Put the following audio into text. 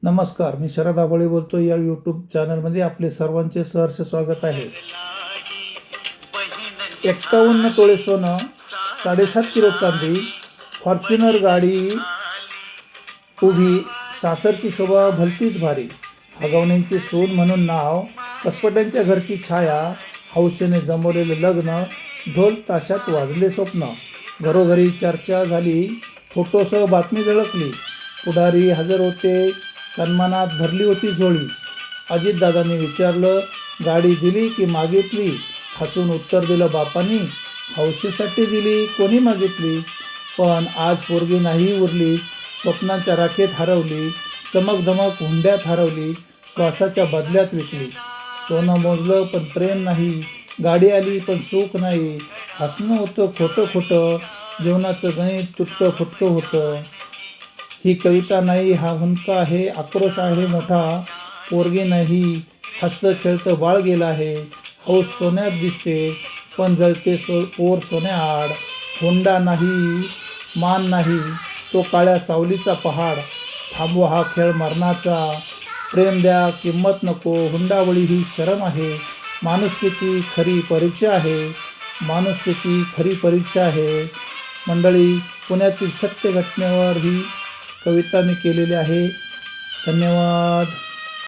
नमस्कार, मी शरद आबळे बोलतो. या यूट्यूब चॅनलमध्ये आपले सर्वांचे सहर्ष स्वागत आहे. 51 तोळे सोनं, 7.5 किलो चांदी, फॉर्च्युनर गाडी उभी, सासरची शोभा भलतीच भारी. हगवण्यांची सून म्हणून नाव, कसपट्यांच्या घरची छाया, हौसेने जमवलेलं लग्न, ढोल ताशात वाजले स्वप्न. घरोघरी चर्चा झाली, फोटोसह बातमी झळकली. पुढारी हजर होते, सन्मानात भरली होती झोळी. अजितदादांनी विचारलं, गाडी दिली की मागितली? हसून उत्तर दिलं बापांनी, हौसेसाठी दिली, कोणी मागितली? पण आज पोरगी नाही उरली, स्वप्नांच्या राखेत हरवली, चमकधमक हुंड्यात हरवली, श्वासाच्या बदल्यात विकली. सोनं मोजलं पण प्रेम नाही, गाडी आली पण सुख नाही, हसणं होतं खोटं खोटं, जीवनाचं गणित तुटकं फुटकं होतं. ही कविता नाही, हा हुंदका आहे, आक्रोश आहे मोठा. पोरगी नाही, हसतं खेळतं बाळ गेलं आहे. हौस सोन्यात दिसते पण जळते पोर सोन्याआड. होंडा नाही, मान नाही, तो काळ्या सावलीचा पहाड. थांबवा हा खेळ मरणाचा, प्रेम द्या किंमत नको. हुंडाबळी ही शरम आहे, माणुसकीची खरी परीक्षा आहे. माणुसकीची खरी परीक्षा आहे. मंडळी, पुण्यातील सत्य घटनेवर ही कविता मी केलेली आहे. धन्यवाद.